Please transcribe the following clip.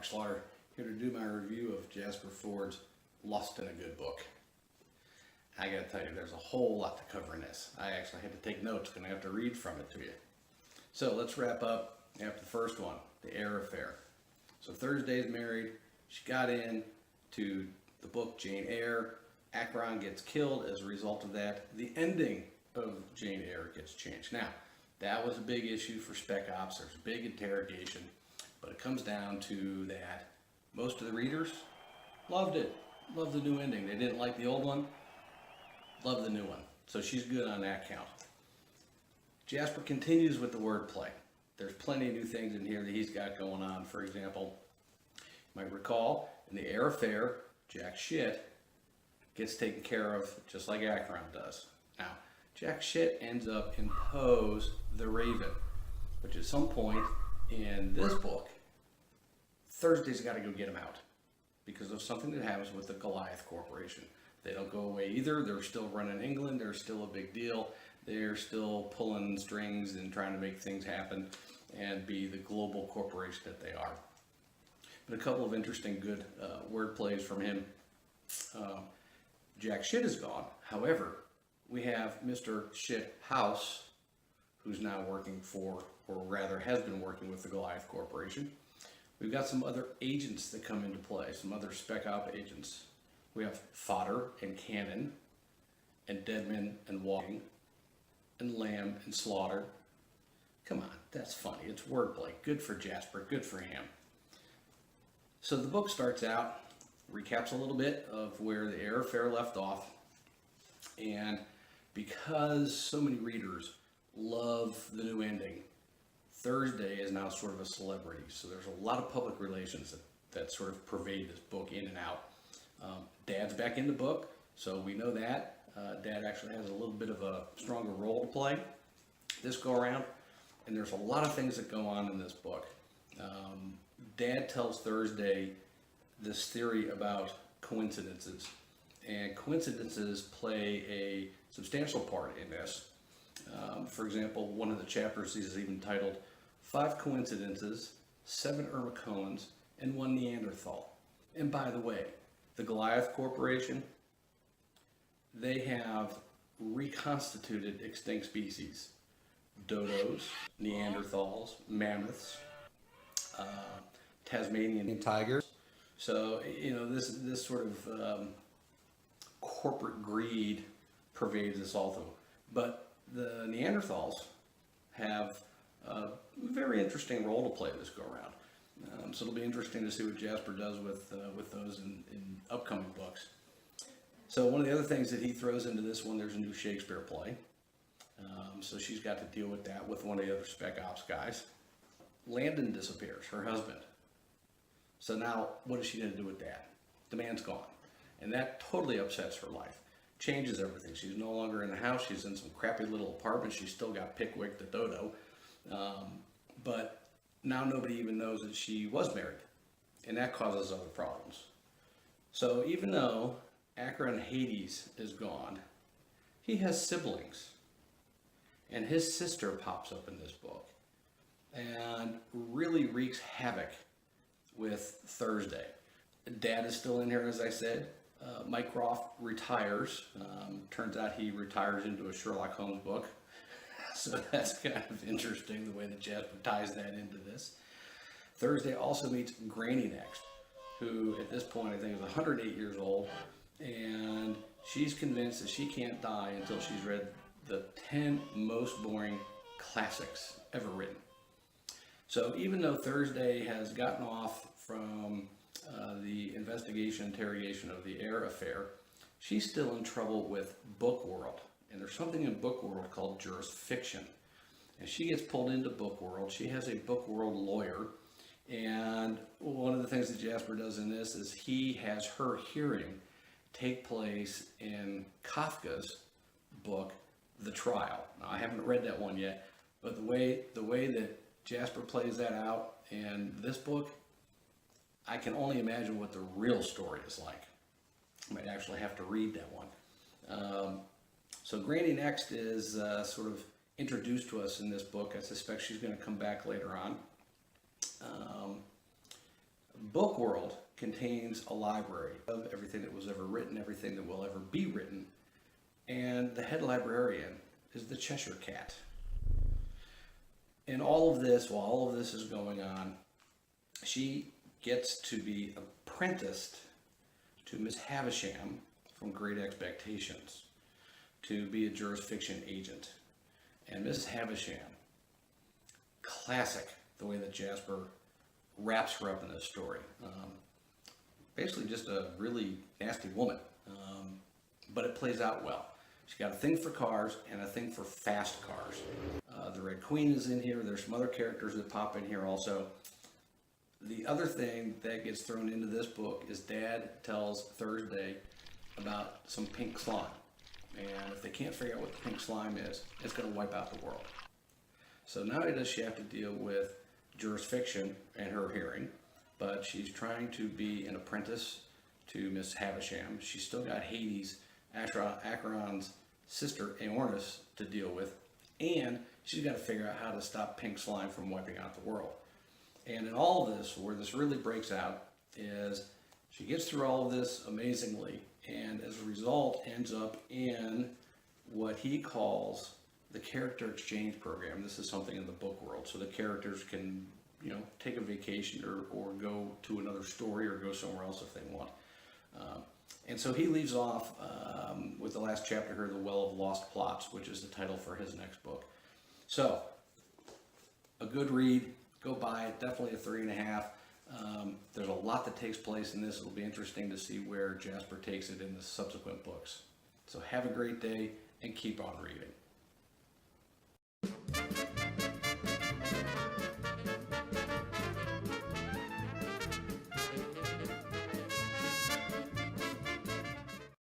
Slauter, here to do my review of Jasper Fforde's Lost in a Good Book. I gotta tell you, there's a whole lot to cover in this. I actually had to take notes, gonna have to read from it to you. So let's wrap up after the first one, the Eyre Affair. So Thursday's married, she got in to the book Jane Eyre. Acheron gets killed as a result of that. The ending of Jane Eyre gets changed. Now, that was a big issue for Spec Ops. There's a big interrogation, but it comes down to that most of the readers loved it. Loved the new ending. They didn't like the old one. Love the new one. So she's good on that count. Jasper continues with the wordplay. There's plenty of new things in here that he's got going on. For example, you might recall in the Eyre Affair, Jack Shit gets taken care of just like Acheron does. Now, Jack Shit ends up in Poe's The Raven, which at some point in this book, Thursday's got to go get him out because of something that happens with the Goliath Corporation. They don't go away either. They're still running England. They're still a big deal. They're still pulling strings and trying to make things happen and be the global corporation that they are. But a couple of interesting good word plays from him. Jack Shit is gone. However, we have Mr. Shit House, who's now working for, or rather has been working with the Goliath Corporation. We've got some other agents that come into play, some other Spec Op agents. We have Fodder and Cannon, and Deadman and Walking, and Lamb and Slaughter. Come on, that's funny. It's wordplay. Good for Jasper. Good for him. So the book starts out, recaps a little bit of where the Eyre Affair left off, and because so many readers love the new ending, Thursday is now sort of a celebrity. So there's a lot of public relations that sort of pervade this book in and out. Dad's back in the book, so we know that. Dad actually has a little bit of a stronger role to play this go around, and there's a lot of things that go on in this book. Dad tells Thursday this theory about coincidences, and coincidences play a substantial part in this. For example, one of the chapters is even titled 5 Coincidences, 7 Ermacones, and 1 Neanderthal. And by the way, the Goliath Corporation, they have reconstituted extinct species. Dodos, Neanderthals, mammoths, Tasmanian tigers. So, you know, this sort of corporate greed pervades this also. But the Neanderthals have a very interesting role to play this go around. So it'll be interesting to see what Jasper does with those in upcoming books. So one of the other things that he throws into this one, there's a new Shakespeare play. So she's got to deal with that with one of the other Spec Ops guys. Landon disappears, her husband. So now what is she going to do with that? The man's gone. And that totally upsets her life. Changes everything. She's no longer in the house. She's in some crappy little apartment. She's still got Pickwick the dodo. But now nobody even knows that she was married. And that causes other problems. So even though Acheron Hades is gone, he has siblings. And his sister pops up in this book and really wreaks havoc with Thursday. Dad is still in here, as I said. Mycroft retires. Turns out he retires into a Sherlock Holmes book. So that's kind of interesting, the way that Jasper ties that into this. Thursday also meets Granny next, who at this point I think is 108 years old. And she's convinced that she can't die until she's read the 10 most boring classics ever written. So even though Thursday has gotten off from the interrogation of the Eyre Affair, she's still in trouble with Book World. And there's something in Book World called jurisfiction. And she gets pulled into Book World. She has a Book World lawyer. And one of the things that Jasper does in this is he has her hearing take place in Kafka's book, The Trial. Now, I haven't read that one yet, but the way that Jasper plays that out in this book, I can only imagine what the real story is like. I might actually have to read that one. So Granny next is sort of introduced to us in this book. I suspect she's going to come back later on. book world contains a library of everything that was ever written, everything that will ever be written, and the head librarian is the Cheshire Cat. And all of this, while all of this is going on, she gets to be apprenticed to Miss Havisham from Great Expectations to be a jurisdiction agent. And Mrs. Havisham, classic the way that Jasper wraps her up in this story. Basically just a really nasty woman, but it plays out well. She's got a thing for cars and a thing for fast cars. The Red Queen is in here. There's some other characters that pop in here also. The other thing that gets thrown into this book is Dad tells Thursday about some pink slime. And if they can't figure out what the pink slime is, it's going to wipe out the world. So not only does she have to deal with jurisdiction and her hearing, but she's trying to be an apprentice to Miss Havisham. She's still got Hades, Acheron's sister, Aornis, to deal with. And she's got to figure out how to stop pink slime from wiping out the world. And in all of this, where this really breaks out, is she gets through all of this amazingly, and as a result ends up in what he calls the character exchange program. This is something in the book world, so the characters can, take a vacation or go to another story or go somewhere else if they want. And so he leaves off with the last chapter here, The Well of Lost Plots, which is the title for his next book. So, a good read. Go buy it. Definitely a 3.5. There's a lot that takes place in this. It'll be interesting to see where Jasper takes it in the subsequent books. So have a great day and keep on reading.